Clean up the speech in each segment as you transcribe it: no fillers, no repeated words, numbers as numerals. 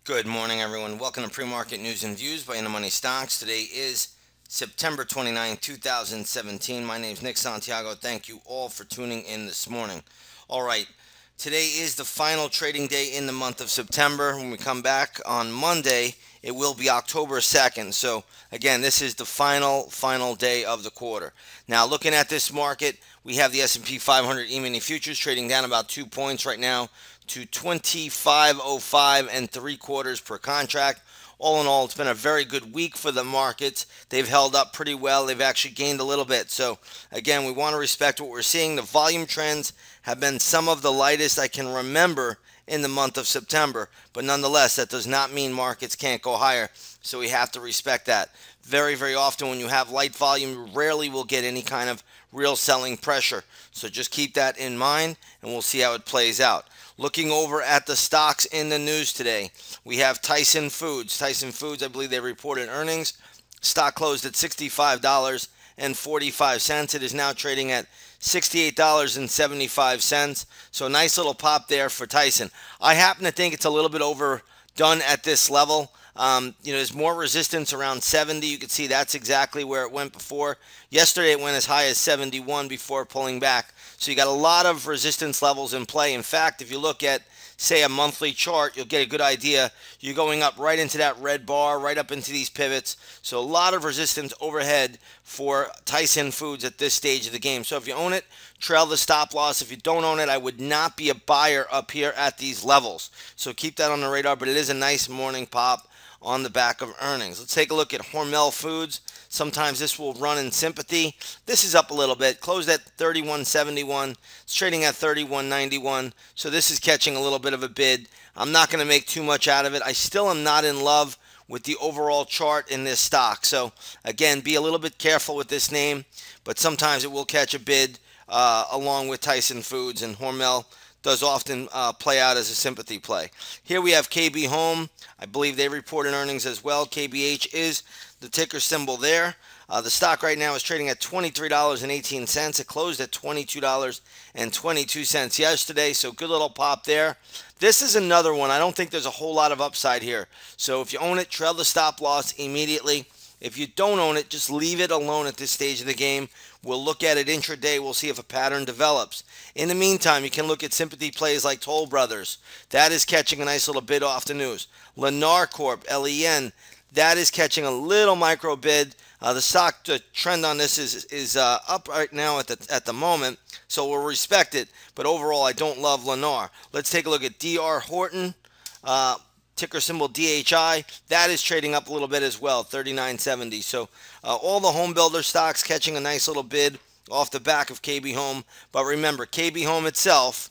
Good morning, everyone. Welcome to Pre-Market News and Views by InTheMoneyStocks. Today is September 29, 2017. My name is Nick Santiago. Thank you all for tuning in this morning. All right, today is the final trading day in the month of September. When we come back on Monday, it will be October 2nd. So, again, this is the final day of the quarter. Now, looking at this market, we have the S&P 500 E-mini futures trading down about 2 points right now to 25.05 and 3/4 per contract. All in all, it's been a very good week for the markets. They've held up pretty well. They've actually gained a little bit. So, again, we want to respect what we're seeing. The volume trends have been some of the lightest I can remember in the month of September. But nonetheless, that does not mean markets can't go higher. So we have to respect that. Very, very often when you have light volume, you rarely will get any kind of real selling pressure. So just keep that in mind, and we'll see how it plays out. Looking over at the stocks in the news today, we have Tyson Foods. Tyson Foods, I believe they reported earnings. Stock closed at $65.45. It is now trading at $68.75. So a nice little pop there for Tyson. I happen to think it's a little bit overdone at this level. There's more resistance around 70. You can see that's exactly where it went before. Yesterday it went as high as 71 before pulling back. So you got a lot of resistance levels in play. In fact, if you look at, say, a monthly chart, you'll get a good idea. You're going up right into that red bar, right up into these pivots. So a lot of resistance overhead for Tyson Foods at this stage of the game. So if you own it, trail the stop loss. If you don't own it, I would not be a buyer up here at these levels. So keep that on the radar, but it is a nice morning pop on the back of earnings. Let's take a look at Hormel Foods. Sometimes this will run in sympathy. This is up a little bit, closed at 31.71. It's trading at 31.91. So this is catching a little bit of a bid. I'm not going to make too much out of it. I still am not in love with the overall chart in this stock. So again, be a little bit careful with this name, but sometimes it will catch a bid along with Tyson Foods, and Hormel does often play out as a sympathy play. Here we have KB Home. I believe they reported earnings as well. KBH is the ticker symbol there. The stock right now is trading at $23.18. It closed at $22.22 yesterday, so good little pop there. This is another one. I don't think there's a whole lot of upside here. So if you own it, trail the stop loss immediately. If you don't own it, just leave it alone at this stage of the game. We'll look at it intraday. We'll see if a pattern develops. In the meantime, you can look at sympathy plays like Toll Brothers. That is catching a nice little bid off the news. Lennar Corp, LEN, that is catching a little micro bid. The trend on this is up right now at the moment, so we'll respect it. But overall, I don't love Lennar. Let's take a look at DR Horton. Ticker symbol DHI, that is trading up a little bit as well, 39.70. So all the home builder stocks catching a nice little bid off the back of KB Home. But remember, KB Home itself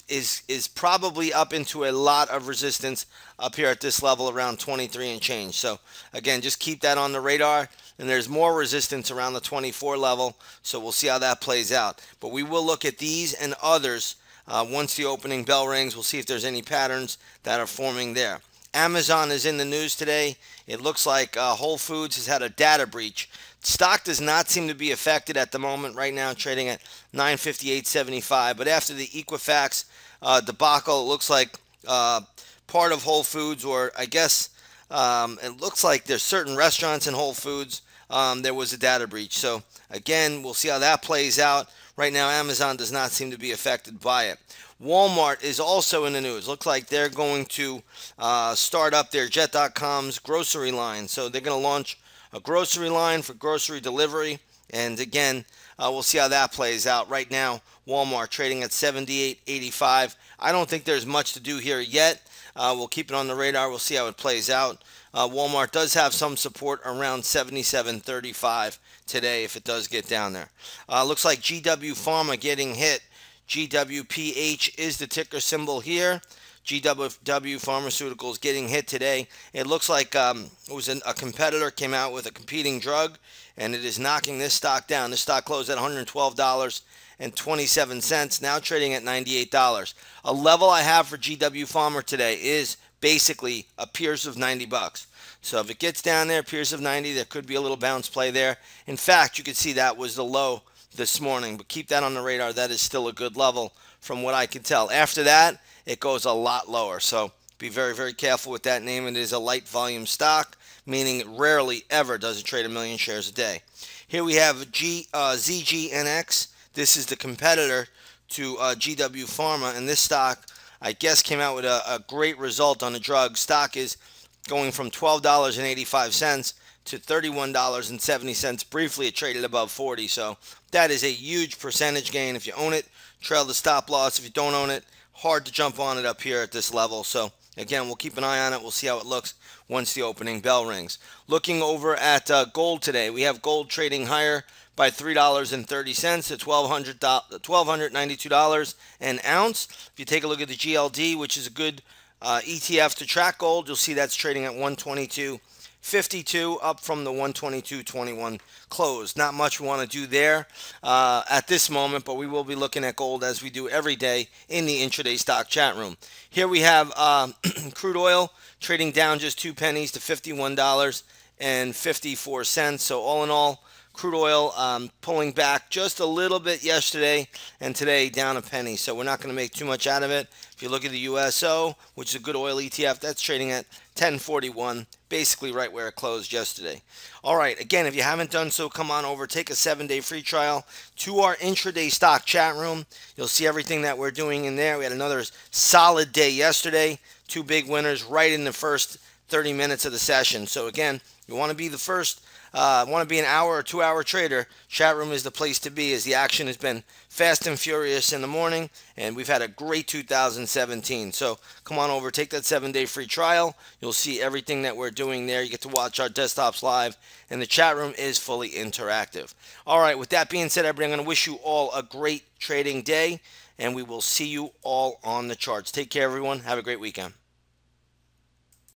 is probably up into a lot of resistance up here at this level around 23 and change. So again, just keep that on the radar. And there's more resistance around the 24 level. So we'll see how that plays out. But we will look at these and others once the opening bell rings. We'll see if there's any patterns that are forming there. Amazon is in the news today. It looks like Whole Foods has had a data breach. Stock does not seem to be affected at the moment. Right now trading at $958.75. But after the Equifax debacle, it looks like part of Whole Foods, or I guess it looks like there's certain restaurants in Whole Foods, there was a data breach. So again, we'll see how that plays out. Right now, Amazon does not seem to be affected by it. Walmart is also in the news. Looks like they're going to start up their Jet.com's grocery line. So they're going to launch a grocery line for grocery delivery. And again, we'll see how that plays out. Right now, Walmart trading at $78.85. I don't think there's much to do here yet. We'll keep it on the radar. We'll see how it plays out. Walmart does have some support around $77.35 today if it does get down there. Looks like GW Pharma getting hit. GWPH is the ticker symbol here. GW Pharmaceuticals getting hit today. It looks like it was a competitor came out with a competing drug, and it is knocking this stock down. This stock closed at $112.27, now trading at $98. A level I have for GW Pharma today is basically a Peers of 90 bucks. So if it gets down there, Peers of 90, there could be a little bounce play there. In fact, you could see that was the low this morning, but keep that on the radar. That is still a good level from what I can tell. After that, it goes a lot lower. So Be very, very careful with that name. It is a light volume stock, meaning it rarely ever does it trade 1 million shares a day. Here we have ZGNX. This is the competitor to GW Pharma, and this stock, I guess, came out with a great result on the drug. Stock is going from $12.85 to $31.70. Briefly, it traded above 40, so that is a huge percentage gain. If you own it, trail the stop loss. If you don't own it, hard to jump on it up here at this level. So again, we'll keep an eye on it. We'll see how it looks once the opening bell rings. Looking over at gold today, we have gold trading higher by $3.30 to $1,292 an ounce. If you take a look at the GLD, which is a good ETF to track gold, you'll see that's trading at 122.52, up from the 122.21 close. Not much we want to do there at this moment, but we will be looking at gold as we do every day in the intraday stock chat room. Here we have crude oil trading down just 2 pennies to $51.54. So all in all, crude oil pulling back just a little bit yesterday, and today down a penny. So we're not going to make too much out of it. If you look at the USO, which is a good oil ETF, that's trading at 1041, basically right where it closed yesterday. All right, again, if you haven't done so, come on over, take a 7-day free trial to our intraday stock chat room. You'll see everything that we're doing in there. We had another solid day yesterday. 2 big winners right in the first 30 minutes of the session. So again, you want to be the first, want to be an hour or 2-hour trader, chat room is the place to be, as the action has been fast and furious in the morning, and we've had a great 2017. So come on over, take that 7-day free trial. You'll see everything that we're doing there. You get to watch our desktops live, and the chat room is fully interactive. All right, with that being said, everybody, I'm going to wish you all a great trading day, and we will see you all on the charts. Take care, everyone. Have a great weekend.